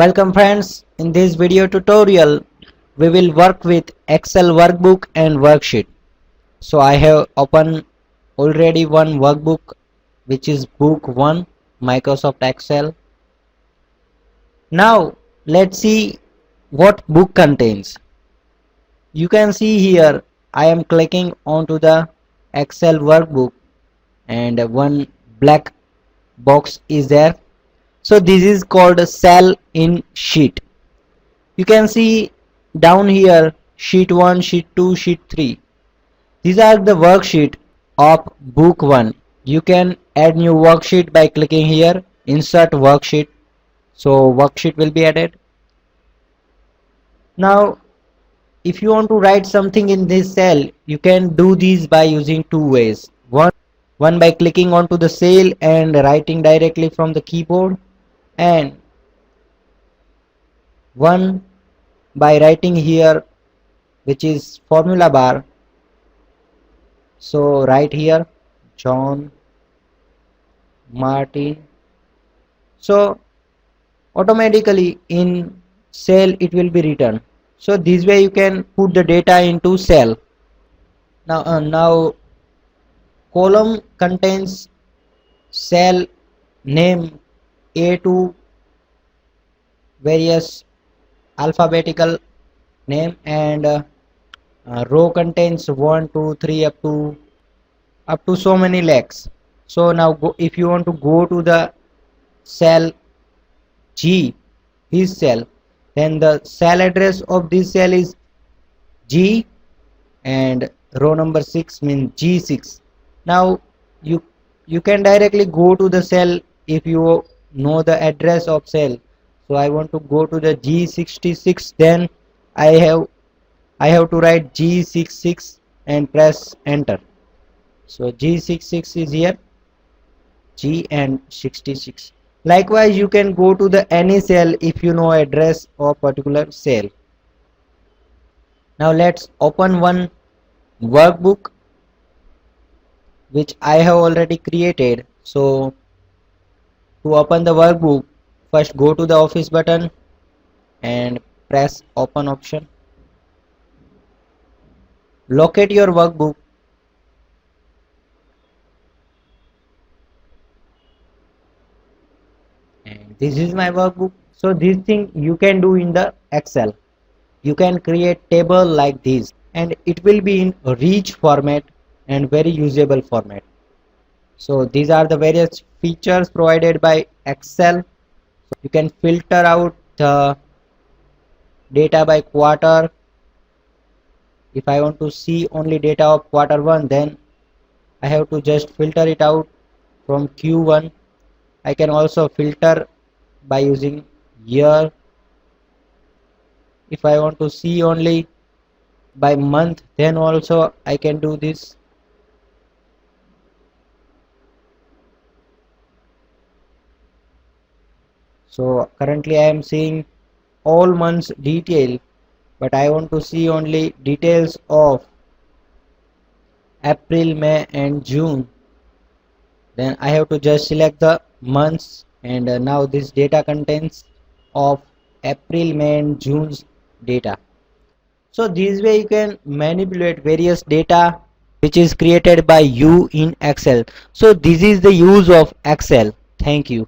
Welcome friends, in this video tutorial we will work with Excel workbook and worksheet. So I have opened already one workbook which is book 1 Microsoft Excel. Now let's see what book contains. You can see here I am clicking onto the Excel workbook and one black box is there. So this is called a cell in sheet. You can see down here sheet 1, sheet 2, sheet 3. These are the worksheet of book 1. You can add new worksheet by clicking here insert worksheet. So worksheet will be added. Now if you want to write something in this cell, you can do this by using two ways. One by clicking onto the cell and writing directly from the keyboard, and one by writing here which is formula bar. So right here John Martin. So automatically in cell it will be written. So this way you can put the data into cell. Now column contains cell name A to various alphabetical name, and row contains 1 2 3 up to so many lakhs. So now if you want to go to the cell G, this cell, then the cell address of this cell is G and row number 6 means G6. Now you can directly go to the cell if you know the address of cell. So I want to go to the G66, then I have to write G66 and press enter. So G66 is here, G and 66. Likewise you can go to the any cell if you know address of particular cell. Now let's open one workbook which I have already created. So to open the workbook, first go to the office button and press open option. Locate your workbook and this is my workbook. So this thing you can do in the Excel. You can create table like this and it will be in a rich format and very usable format. So these are the various features provided by Excel. So you can filter out the data by quarter. If I want to see only data of quarter 1, then I have to just filter it out from Q1. I can also filter by using year. If I want to see only by month, then also I can do this. So currently I am seeing all months detail, but I want to see only details of April, May and June. Then I have to just select the months, and now this data contains of April, May and June's data. So this way you can manipulate various data which is created by you in Excel. So this is the use of Excel. Thank you.